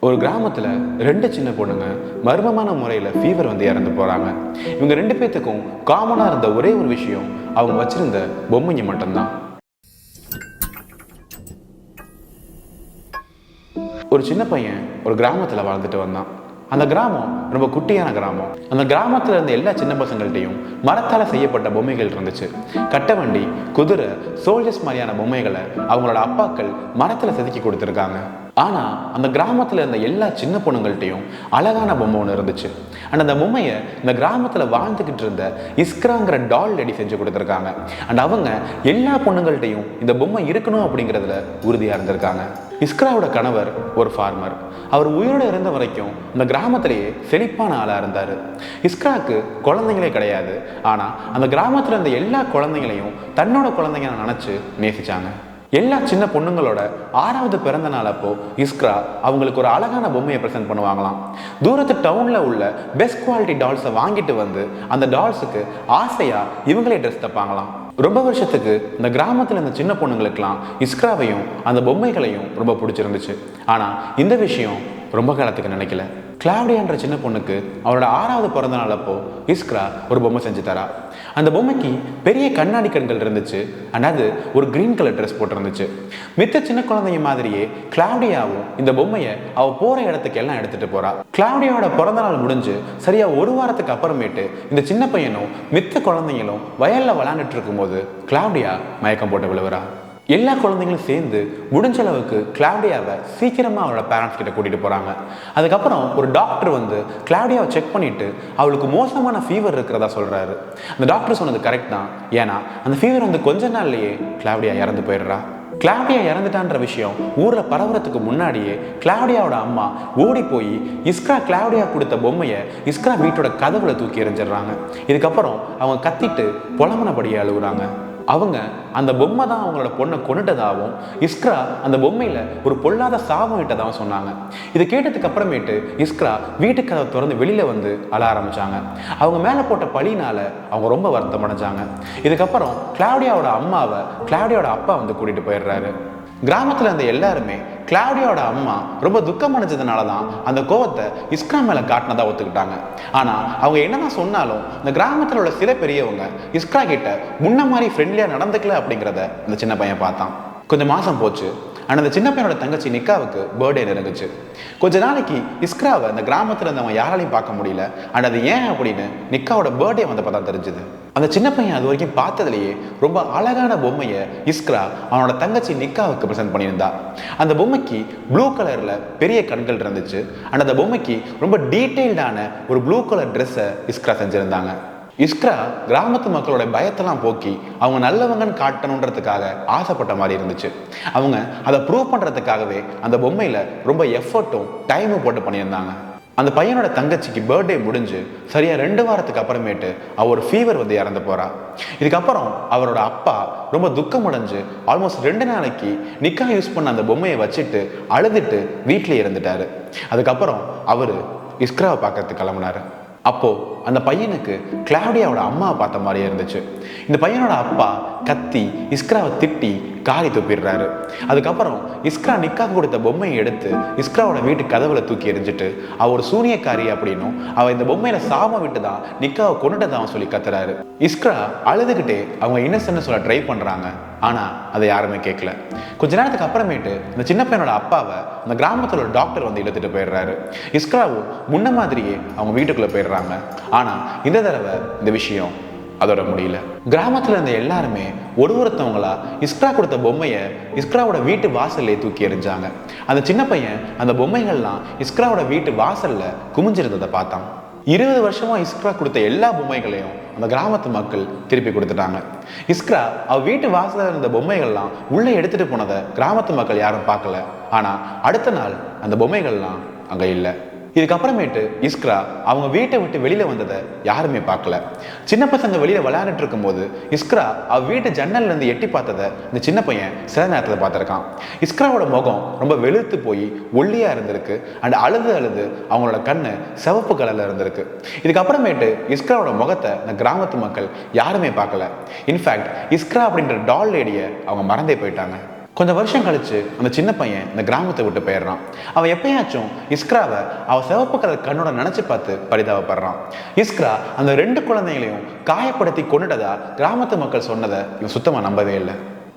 ஒரு கிராமத்தில் ரெண்டு சின்ன பொண்ணுங்க மர்மமான முறையில் ஃபீவர் வந்து இறந்து போகிறாங்க. இவங்க ரெண்டு பேர்த்துக்கும் காமனாக இருந்த ஒரே ஒரு விஷயம் அவங்க வச்சிருந்த பொம்மைங்க மட்டும்தான். ஒரு சின்ன பையன் ஒரு கிராமத்தில் வாழ்ந்துட்டு வந்தான். அந்த கிராமம் ரொம்ப குட்டியான கிராமம். அந்த கிராமத்தில் இருந்த எல்லா சின்ன பசங்கள்ட்டையும் மரத்தால் செய்யப்பட்ட பொம்மைகள் இருந்துச்சு. கட்டவண்டி, குதிரை, சோல்ஜர்ஸ் மாதிரியான பொம்மைகளை அவங்களோட அப்பாக்கள் மரத்தில் செதுக்கி கொடுத்துருக்காங்க. ஆனால் அந்த கிராமத்தில் இருந்த எல்லா சின்ன பொண்ணுங்கள்ட்டையும் அழகான பொம்மை ஒன்று இருந்துச்சு. அண்ட் அந்த பொம்மையை இந்த கிராமத்தில் வாழ்ந்துக்கிட்டு இருந்த இஸ்க்ராங்கிற டால் லேடி செஞ்சு கொடுத்துருக்காங்க. அண்ட் அவங்க எல்லா பொண்ணுங்கள்ட்டையும் இந்த பொம்மை இருக்கணும் அப்படிங்கிறதுல உறுதியாக இருந்திருக்காங்க. இஸ்க்ராவோட கணவர் ஒரு ஃபார்மர். அவர் உயிரோடு இருந்த வரைக்கும் இந்த கிராமத்திலேயே செழிப்பான ஆளாக இருந்தார். இஸ்க்ராவுக்கு குழந்தைங்களே கிடையாது. ஆனால் அந்த கிராமத்தில் இருந்த எல்லா குழந்தைங்களையும் தன்னோட குழந்தைங்க நினச்சி நேசித்தாங்க. எல்லா சின்ன பொண்ணுங்களோட 6வது பிறந்த நாள் அப்போ இஸ்க்ரா அவங்களுக்கு ஒரு அழகான பொம்மையை ப்ரெசென்ட் பண்ணுவாங்களாம். தூரத்து டவுனில் உள்ள பெஸ்ட் குவாலிட்டி டால்ஸை வாங்கிட்டு வந்து அந்த டால்ஸுக்கு ஆசையாக இவங்களே ட்ரெஸ் தப்பாங்களாம். ரொம்ப வருஷத்துக்கு இந்த கிராமத்தில் இந்த சின்ன பொண்ணுங்களுக்கெல்லாம் இஸ்க்ராவையும் அந்த பொம்மைகளையும் ரொம்ப பிடிச்சிருந்துச்சு. ஆனால் இந்த விஷயம் ரொம்ப காலத்துக்கு நினைக்கல. கிளாவ்டியான்ற சின்ன பொண்ணுக்கு அவரோட 6வது பிறந்த நாள் அப்போ இஸ்க்ரா ஒரு பொம்மை செஞ்சு தரா. அந்த பொம்மைக்கு பெரிய கண்ணாடி கண்கள் இருந்துச்சு. அண்ட் அது ஒரு கிரீன் கலர் ட்ரெஸ் போட்டிருந்துச்சு. மித்த சின்ன குழந்தைங்க மாதிரியே கிளாவ்டியாவும் இந்த பொம்மையை அவள் போகிற இடத்துக்கு எல்லாம் எடுத்துகிட்டு போறா. கிளாவ்டியாவோட பிறந்த நாள் முடிஞ்சு சரியா ஒரு வாரத்துக்கு அப்புறமேட்டு இந்த சின்ன பையனும் மித்த குழந்தைங்களும் வயலில் விளையாண்டுட்டு இருக்கும்போது கிளாவ்டியா மயக்கம் போட்டு விழுவுறா. எல்லா குழந்தைங்களும் சேர்ந்து முடிஞ்ச அளவுக்கு கிளாவ்டியாவை சீக்கிரமாக அவளோட பேரண்ட்ஸ் கிட்ட கூட்டிகிட்டு போகிறாங்க. அதுக்கப்புறம் ஒரு டாக்டர் வந்து கிளாவ்டியாவை செக் பண்ணிவிட்டு அவளுக்கு மோசமான ஃபீவர் இருக்கிறதா சொல்கிறாரு. அந்த டாக்டர் சொன்னது கரெக்ட் தான். ஏன்னா அந்த ஃபீவர் வந்து கொஞ்ச நாள்லேயே கிளாவ்டியா இறந்து போயிடுறா. கிளாவ்டியா இறந்துட்டான்ற விஷயம் ஊரில் பரவுறதுக்கு முன்னாடியே கிளாவ்டியாவோட அம்மா ஓடி போய் இஸ்க்ரா கிளாவ்டியா கொடுத்த பொம்மையை இஸ்க்ரா வீட்டோட கதவுல தூக்கி எறிஞ்சிடுறாங்க. இதுக்கப்புறம் அவங்க கத்திட்டு புலம்பனபடியே அழுகுறாங்க. அவங்க அந்த பொம்மை தான் அவங்களோட பொண்ணை கொண்டுட்டதாகவும் இஸ்க்ரா அந்த பொம்மையில் ஒரு பொல்லாத சாபம் விட்டதாகவும் சொன்னாங்க. இதை கேட்டதுக்கு அப்புறமேட்டு இஸ்க்ரா வீட்டுக்கு அதை திறந்து வெளியில் வந்து அழ ஆரம்பித்தாங்க. அவங்க மேலே போட்ட பழினால அவங்க ரொம்ப வருத்தம் அடைஞ்சாங்க. இதுக்கப்புறம் கிளாவ்டியாவோட அம்மாவை கிளாவ்டியாவோட அப்பா வந்து கூட்டிகிட்டு போயிடுறாரு. கிராமத்தில் இருந்த எல்லாருமே கிளாவ்டியாவோட அம்மா ரொம்ப துக்கம் அடைஞ்சதுனால தான் அந்த கோவத்தை இஸ்க்ரா மேலே காட்டினதா ஒத்துக்கிட்டாங்க. ஆனால் அவங்க என்னதான் சொன்னாலும் இந்த கிராமத்தில் உள்ள சில பெரியவங்க இஸ்க்ரா கிட்ட முன்ன மாதிரி ஃப்ரெண்ட்லியாக நடந்துக்கல அப்படிங்கிறத அந்த சின்ன பையன் பார்த்தான். கொஞ்சம் மாதம் போச்சு. ஆனால் அந்த சின்ன பையனோட தங்கச்சி நிக்காவுக்கு பர்த்டே நெருங்குச்சு. கொஞ்ச நாளைக்கு இஸ்க்ராவை அந்த கிராமத்தில் இருந்தவங்க யாராலையும் பார்க்க முடியல. அண்ட் அது ஏன் அப்படின்னு நிக்காவோட பர்த்டே வந்தப்போ தான் தெரிஞ்சுது. அந்த சின்ன பையன் அது வரைக்கும் பார்த்ததுலேயே ரொம்ப அழகான பொம்மையை இஸ்க்ரா அவனோட தங்கச்சி நிக்காவுக்கு ப்ரெசென்ட் பண்ணியிருந்தா. அந்த பொம்மைக்கு ப்ளூ கலரில் பெரிய கண்கள் இருந்துச்சு. அண்ட் அந்த பொம்மைக்கு ரொம்ப டீட்டெயில்டான ஒரு ப்ளூ கலர் ட்ரெஸ்ஸை இஸ்க்ரா செஞ்சுருந்தாங்க. இஸ்க்ரா கிராமத்து மக்களோட பயத்தெல்லாம் போக்கி அவங்க நல்லவங்கன்னு காட்டணுன்றதுக்காக ஆசைப்பட்ட மாதிரி இருந்துச்சு. அவங்க அதை ப்ரூவ் பண்ணுறதுக்காகவே அந்த பொம்மையில் ரொம்ப எஃபர்ட்டும் டைமும் போட்டு பண்ணியிருந்தாங்க. அந்த பையனோட தங்கச்சிக்கு பர்த்டே முடிஞ்சு சரியா 2 வாரத்துக்கு அப்புறமேட்டு அவர் ஒரு ஃபீவர் வந்து இறந்து போறா. இதுக்கப்புறம் அவரோட அப்பா ரொம்ப துக்கம் அடைஞ்சு ஆல்மோஸ்ட் 2 நாளைக்கு நிக்கா யூஸ் பண்ண அந்த பொம்மையை வச்சுட்டு அழுதுட்டு வீட்டிலே இருந்துட்டாரு. அதுக்கப்புறம் அவர் இஸ்க்ராவை பார்க்கறதுக்கு கிளம்புனாரு. அப்போ அந்த பையனுக்கு கிளாவ்டியாவோட அம்மாவை பார்த்த மாதிரியே இருந்துச்சு. இந்த பையனோட அப்பா கத்தி இஸ்க்ராவை திட்டி காரி துப்பிடுறாரு. அதுக்கப்புறம் இஸ்க்ரா நிக்காக்கு கொடுத்த பொம்மையை எடுத்து இஸ்க்ராவோட வீட்டு கதவுல தூக்கி எறிஞ்சிட்டு அவ ஒரு சூனியக்காரி அப்படின்னும் அவ இந்த பொம்மையில சாபம் விட்டு தான் நிக்காவை கொண்டுட்டதான் சொல்லி கத்துறாரு. இஸ்க்ரா அழுதுகிட்டே அவங்க இன்னசென்ட் சொல்ல ட்ரை பண்றாங்க. ஆனா அதை யாருமே கேட்கல. கொஞ்ச நேரத்துக்கு அப்புறமேட்டு இந்த சின்ன பையனோட அப்பாவை அந்த கிராமத்தில் ஒரு டாக்டர் வந்து இழுத்துட்டு போயிடுறாரு. இஸ்க்ராவும் முன்ன மாதிரியே அவங்க வீட்டுக்குள்ள போயிடுறாங்க. ஆனா இந்த தடவை இந்த விஷயம் அதோட முடியல. கிராமத்தில் இருந்த எல்லாருமே ஒருத்தவங்களா இஸ்க்ரா கொடுத்த பொம்மையை இஸ்க்ராவோட வீட்டு வாசல்லே தூக்கி எறிஞ்சாங்க. அந்த சின்ன பையன் அந்த பொம்மைகள்லாம் இஸ்க்ராவோட வீட்டு வாசல்ல குமிஞ்சிருந்ததை பார்த்தான். 20 வருஷமா இஸ்க்ரா கொடுத்த எல்லா பொம்மைகளையும் அந்த கிராமத்து மக்கள் திருப்பி கொடுத்துட்டாங்க. இஸ்க்ரா அவ வீட்டு வாசலில் இருந்த பொம்மைகள்லாம் உள்ளே எடுத்துட்டு போனதை கிராமத்து மக்கள் யாரும் பார்க்கல. ஆனா அடுத்த நாள் அந்த பொம்மைகள்லாம் அங்க இல்லை. இதுக்கப்புறமேட்டு இஸ்க்ரா அவங்க வீட்டை விட்டு வெளியில வந்ததை யாருமே பார்க்கல. சின்ன பசங்க வெளியில விளையாண்டுட்டு இருக்கும்போது இஸ்க்ரா அவ வீட்டு ஜன்னல்ல இருந்து எட்டி பார்த்ததை இந்த சின்ன பையன் சில நேரத்தில் பார்த்துருக்கான். இஸ்க்ராவோட முகம் ரொம்ப வெளுத்து போய் ஒல்லியா இருந்திருக்கு. அண்ட் அழுது அவங்களோட கண்ணு சிவப்பு கலர்ல இருந்திருக்கு. இதுக்கப்புறமேட்டு இஸ்க்ராவோட முகத்தை இந்த கிராமத்து மக்கள் யாருமே பார்க்கல. இன்ஃபேக்ட் இஸ்க்ரா அப்படின்ற டால் லேடியை அவங்க மறந்தே போயிட்டாங்க. கொஞ்சம் வருஷம் கழிச்சு அந்த சின்ன பையன் இந்த கிராமத்தை விட்டு போயிடுறான். அவன் எப்பயாச்சும் இஸ்க்ராவை அவ சிவப்பு கலர் கண்ணோட நினைச்சு பார்த்து பரிதாபப்படுறான். இஸ்க்ரா அந்த 2 குழந்தைகளையும் காயப்படுத்தி கொண்டுட்டதா கிராமத்து மக்கள் சொன்னதை இவன் சுத்தமா நம்பவே இல்லை.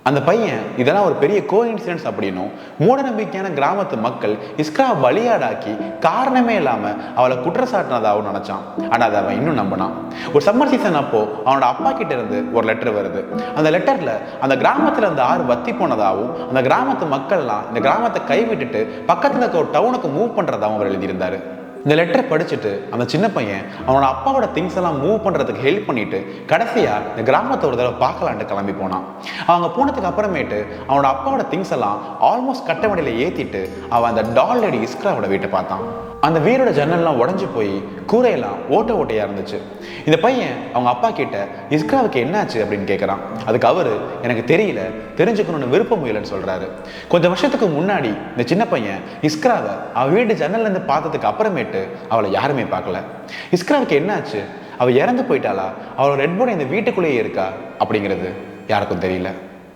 அந்த பையன் இதெல்லாம் ஒரு பெரிய கோஇன்சிடென்ஸ் அப்படின்னும் மூட நம்பிக்கையான கிராமத்து மக்கள் இஸ்க்ராவை பலியாடாக்கி காரணமே இல்லாம அவளை குற்றச்சாட்டினதாகவும் நினைச்சான். ஆனா அதை அவன் இன்னும் நம்பினான். ஒரு சம்மர் சீசன் அப்போ அவனோட அப்பா கிட்ட இருந்து ஒரு லெட்டர் வருது. அந்த லெட்டர்ல அந்த கிராமத்துல இருந்த ஆறு வத்தி போனதாகவும் அந்த கிராமத்து மக்கள்லாம் இந்த கிராமத்தை கைவிட்டுட்டு பக்கத்துல இருக்க ஒரு டவுனுக்கு மூவ் பண்றதாகவும் அவர் எழுதியிருந்தாரு. இந்த லெட்டரை படிச்சுட்டு அந்த சின்ன பையன் அவனோட அப்பாவோட திங்ஸ் எல்லாம் மூவ் பண்ணுறதுக்கு ஹெல்ப் பண்ணிட்டு கடைசியா இந்த கிராமத்தை ஒரு தடவை பார்க்கலான்ட்டு கிளம்பி போனான். அவங்க போனதுக்கு அப்புறமேட்டு அவனோட அப்பாவோட திங்ஸ் எல்லாம் ஆல்மோஸ்ட் கட்ட வண்டியில ஏற்றிட்டு அவன் அந்த டால் லேடி இஸ்க்ராவோட வீட்டை பார்த்தான். அந்த வீரோட ஜன்னல்லாம் உடஞ்சி போய் கூரையெல்லாம் ஓட்டையா இருந்துச்சு. இந்த பையன் அவங்க அப்பா கிட்ட இஸ்க்ராவுக்கு என்னாச்சு அப்படின்னு கேட்குறான். அதுக்கு அவரு எனக்கு தெரியல, தெரிஞ்சுக்கணும்னு விருப்பம் இல்லைன்னு சொல்றாரு. கொஞ்சம் வருஷத்துக்கு முன்னாடி இந்த சின்ன பையன் இஸ்க்ராவை அவ வீட்டு ஜன்னல்ல இருந்து பார்த்ததுக்கு அப்புறமேட்டு அவளை யாருமே பார்க்கல. இஸ்க்ராவுக்கு என்னாச்சு, அவள் இறந்து போயிட்டாளா, அவளோட ரெட் பாடி இந்த வீட்டுக்குள்ளேயே இருக்கா அப்படிங்கிறது யாருக்கும் தெரியல.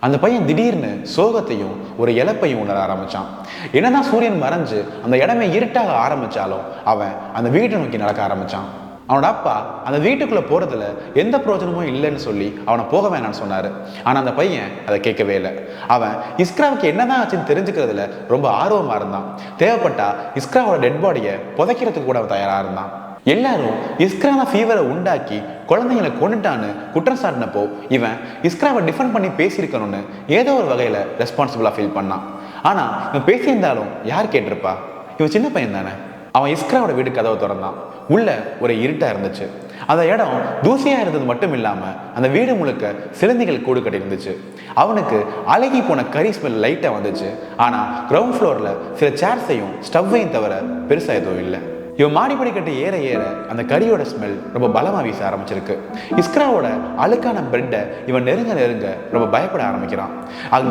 அந்த பையன் திடீர்னு சோகத்தையும் ஒரு இழப்பையும் உணர ஆரம்பிச்சான். என்னதான் சூரியன் மறைஞ்சு அந்த இடமே இருட்டாக ஆரம்பிச்சாலும் அவன் அந்த வீட்டை நோக்கி நடக்க ஆரம்பிச்சான். அவனோட அப்பா அந்த வீட்டுக்குள்ள போறதுல எந்த பிரயோஜனமும் இல்லைன்னு சொல்லி அவனை போக வேணான்னு சொன்னாரு. ஆனா அந்த பையன் அதை கேட்கவே இல்லை. அவன் இஸ்க்ராவுக்கு என்னதான் ஆச்சுன்னு தெரிஞ்சுக்கிறதுல ரொம்ப ஆர்வமா இருந்தான். தேவைப்பட்டா இஸ்க்ராவோட டெட் பாடியை புதைக்கிறதுக்கு கூட அவன் தயாரா இருந்தான். எல்லாரும் இஸ்க்ரான ஃபீவரை உண்டாக்கி குழந்தைங்களை கொண்டுட்டான்னு குற்றம் சாட்டினப்போ இவன் இஸ்க்ராவை டிஃபெண்ட் பண்ணி பேசியிருக்கணும்னு ஏதோ ஒரு வகையில் ரெஸ்பான்சிபிளாக ஃபீல் பண்ணான். ஆனால் இவன் பேசியிருந்தாலும் யார் கேட்டிருப்பா? இவன் சின்ன பையன் தானே. அவன் இஸ்க்ராவோட வீடு கதவை திறந்தான். உள்ள ஒரு இருட்டாக இருந்துச்சு. அந்த இடம் தூசியாக இருந்தது மட்டும் இல்லாமல் அந்த வீடு முழுக்க சிலந்திகள் கூடு கட்டி இருந்துச்சு. அவனுக்கு அழகி போன கறி ஸ்மெல் லைட்டாக வந்துச்சு. ஆனால் கிரவுண்ட் ஃப்ளோரில் சில சேர்ஸையும் ஸ்டவ்வையும் தவிர பெருசாக எதுவும் இல்லை. இவன் மாடிப்படி கட்டி ஏற ஏற அந்த கறியோட ஸ்மெல் ரொம்ப பலமாக வீச ஆரம்பிச்சிருக்கு. இஸ்க்ராவோட அழுக்கான பெட்டை இவன் நெருங்க ரொம்ப பயப்பட ஆரம்பிக்கிறான்.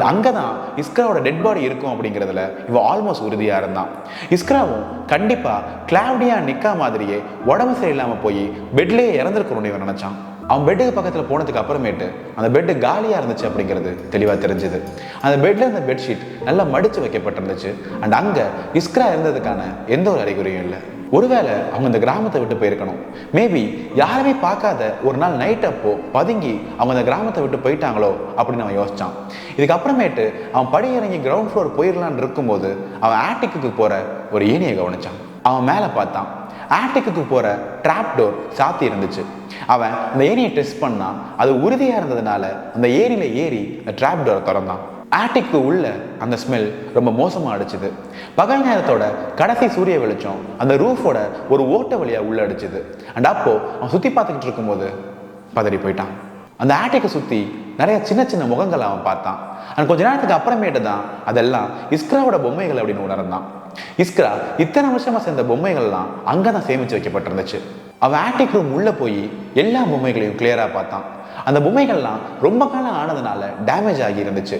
அங்கே தான் இஸ்க்ராவோட டெட் பாடி இருக்கும் அப்படிங்கிறதுல இவன் ஆல்மோஸ்ட் உறுதியாக இருந்தான். இஸ்க்ராவும் கண்டிப்பாக கிளாவ்டியா நிக்கா மாதிரியே உடம்பு சரியில்லாமல் போய் பெட்லேயே இறந்துருக்கணும்னு இவன் நினச்சான். அவன் பெட்டுக்கு பக்கத்தில் போனதுக்கு அப்புறமேட்டு அந்த பெட்டு காலியாக இருந்துச்சு அப்படிங்கிறது தெளிவாக தெரிஞ்சுது. அந்த பெட்டில் இருந்த பெட்ஷீட் நல்லா மடித்து வைக்கப்பட்டிருந்துச்சு. அண்ட் அங்கே இஸ்க்ரா இருந்ததுக்கான எந்த ஒரு அறிகுறியும் இல்லை. ஒருவேளை அவங்க இந்த கிராமத்தை விட்டு போயிருக்கணும். மேபி யாருமே பார்க்காத ஒரு நாள் நைட் அப்போ பதுங்கி அவங்க அந்த கிராமத்தை விட்டு போயிட்டாங்களோ அப்படின்னு அவன் யோசிச்சான். இதுக்கப்புறமேட்டு அவன் படி இறங்கி கிரவுண்ட் ஃப்ளோர் போயிடலான்னு இருக்கும்போது அவன் ஆட்டிக்கு போகிற ஒரு ஏணியை கவனிச்சான். அவன் மேலே பார்த்தான். ஆட்டிக்கு போகிற ட்ராப் டோர் சாத்தி இருந்துச்சு. அவன் அந்த ஏணியை டெஸ்ட் பண்ணான். அது உறுதியாக இருந்ததுனால அந்த ஏரியில் ஏறி அந்த ட்ராப் டோரை திறந்தான். ஆட்டிக்கு உள்ள அந்த ஸ்மெல் ரொம்ப மோசமாக அடிச்சுது. பகல் நேரத்தோட கடைசி சூரிய வெளிச்சம் அந்த ரூஃபோட ஒரு ஓட்ட வழியாக உள்ள அடிச்சுது. அண்ட் அப்போ அவன் சுற்றி பார்த்துக்கிட்டு இருக்கும்போது பதறி போயிட்டான். அந்த ஆட்டிக்கு சுற்றி நிறைய சின்ன சின்ன முகங்களை அவன் பார்த்தான். அண்ட் கொஞ்ச நேரத்துக்கு அப்புறமேட்டு தான் அதெல்லாம் இஸ்க்ராவோட பொம்மைகள் அப்படின்னு உணர்ந்தான். இஸ்க்ரா இத்தனை வருஷமா சேர்ந்த பொம்மைகள்லாம் அங்கே தான் சேமித்து வைக்கப்பட்டிருந்துச்சு. அவன் ஆட்டிக் ரூம் உள்ளே போய் எல்லா பொம்மைகளையும் கிளியராக பார்த்தான். அந்த பொம்மைகள்லாம் ரொம்ப காலம் ஆனதுனால டேமேஜ் ஆகி இருந்துச்சு.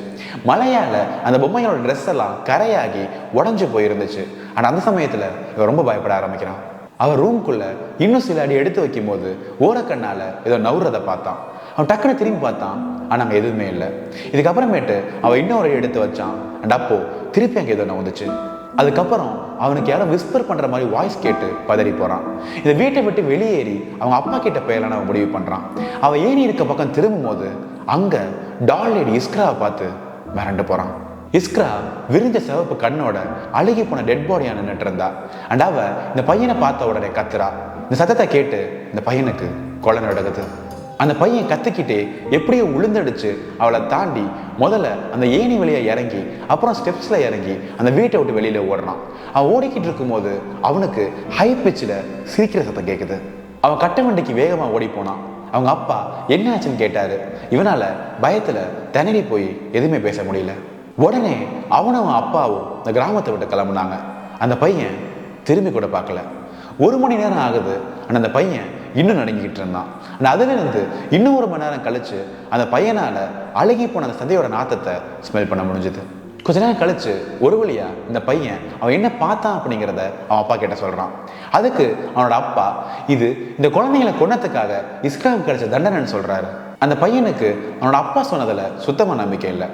மழையால் அந்த பொம்மைகளோட ட்ரெஸ் எல்லாம் கரையாகி உடஞ்சி போயிருந்துச்சு. ஆனால் அந்த சமயத்தில் இவன் ரொம்ப பயப்பட ஆரம்பிக்கிறான். அவன் ரூம்குள்ள இன்னும் சில அடி எடுத்து வைக்கும் போது ஓரக்கண்ணால ஏதோ நவுறதை பார்த்தான். அவன் டக்குன்னு திரும்பி பார்த்தான். ஆனால் அங்கே எதுவுமே இல்லை. இதுக்கப்புறமேட்டு அவன் இன்னொரு அடி எடுத்து வச்சான். அண்ட் அப்போ திருப்பி அங்கே ஏதோ நவுந்துச்சு. அதுக்கப்புறம் அவனுக்கு யாரும் விஸ்பர் பண்ணுற மாதிரி வாய்ஸ் கேட்டு பதறி போகிறான். இந்த வீட்டை விட்டு வெளியேறி அவங்க அப்பா கிட்ட போயிடலான்னு அவன் முடிவு பண்ணுறான். அவன் ஏறி இருக்க பக்கம் திரும்பும் போது அங்கே டால் லேடி இஸ்க்ராவை பார்த்து மிரண்டு போகிறான். இஸ்க்ரா விரிஞ்ச சிவப்பு கண்ணோட அழுகி போன டெட் பாடியாக நின்றுட்டு இருந்தா. அண்ட் அவ இந்த பையனை பார்த்த உடனே கத்துறா. இந்த சத்தத்தை கேட்டு இந்த பையனுக்கு கொலை நடக்குது. அந்த பையன் கத்துக்கிட்டே எப்படியோ உளுந்தடிச்சு அவளை தாண்டி முதல்ல அந்த ஏணி வழியா இறங்கி அப்புறம் ஸ்டெப்ஸ்ல இறங்கி அந்த வீட்டை விட்டு வெளியில ஓடுறான். அவன் ஓடிக்கிட்டு இருக்கும்போது அவனுக்கு ஹை பிச்சில் சிரிக்கிற சத்தம் கேட்குது. அவன் கட்ட வண்டிக்கு வேகமா ஓடி போனான். அவங்க அப்பா என்ன ஆச்சுன்னு கேட்டாரு. இவனால பயத்துல திணறி போய் எதுவுமே பேச முடியல. உடனே அவனும் அவன் அப்பாவும் இந்த கிராமத்தை விட்டு கிளம்புனாங்க. அந்த பையன் திரும்பி கூட பார்க்கல. 1 மணி நேரம் ஆகுது. ஆனால் அந்த பையன் இன்னும் நடுங்கிக்கிட்டு இருந்தான். ஆனால் அதிலிருந்து இன்னும் 1 மணி நேரம் கழிச்சு அந்த பையனால் அழுகி போன அந்த சந்தையோட நாத்தத்தை ஸ்மெல் பண்ண முடிஞ்சுது. கொஞ்ச நேரம் கழிச்சு ஒரு வழியா இந்த பையன் அவன் என்ன பார்த்தான் அப்படிங்கிறத அவன் அப்பா கிட்ட சொல்கிறான். அதுக்கு அவனோட அப்பா இது இந்த குழந்தைங்களை கொன்னதுக்காக இஸ்க்ராவுக்கு கிடைச்ச தண்டனைன்னு சொல்கிறாரு. அந்த பையனுக்கு அவனோட அப்பா சொன்னதில் சுத்தமாக நம்பிக்கை இல்லை.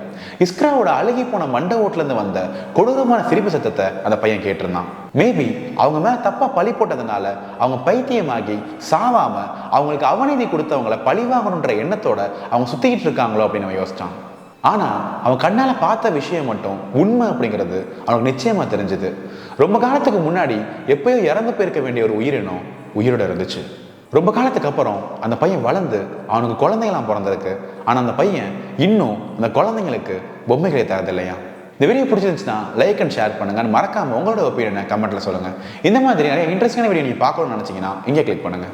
இஸ்க்ராவோட அழுகி போன மண்டை ஓட்டுலேருந்து வந்த கொடூரமான சிரிப்பு சத்தத்தை அந்த பையன் கேட்டிருந்தான். மேபி அவங்க மேலே தப்பாக பழி போட்டதுனால அவங்க பைத்தியமாகி சாவாம அவங்களுக்கு அவநீதி கொடுத்தவங்கள பழிவாகணுன்ற எண்ணத்தோட அவங்க சுற்றிக்கிட்டு இருக்காங்களோ அப்படின்னு அவன் யோசிச்சான். ஆனால் அவன் கண்ணால் பார்த்த விஷயம் மட்டும் உண்மை அப்படிங்கிறது அவனுக்கு நிச்சயமாக தெரிஞ்சுது. ரொம்ப காலத்துக்கு முன்னாடி எப்பயோ இறந்து போயிருக்க வேண்டிய ஒரு உயிரினம் உயிரோட இருந்துச்சு. ரொம்ப காலத்துக்கு அப்புறம் அந்த பையன் வளர்ந்து அவனுக்கு குழந்தைங்களாம் பிறந்திருக்கு. ஆனால் அந்த பையன் இன்னும் அந்த குழந்தைங்களுக்கு பொம்மைகளை தரதில்லையா. இந்த வீடியோ பிடிச்சிருந்துச்சுன்னா லைக் அண்ட் ஷேர் பண்ணுங்க. மறக்காம உங்களோட ஒப்பீனியனை கமெண்ட்ல சொல்லுங்க. இந்த மாதிரி நிறைய இன்ட்ரெஸ்டிங்கான வீடியோ நீங்க பார்க்கணும்னு நினைச்சீங்கன்னா இங்கே கிளிக் பண்ணுங்க.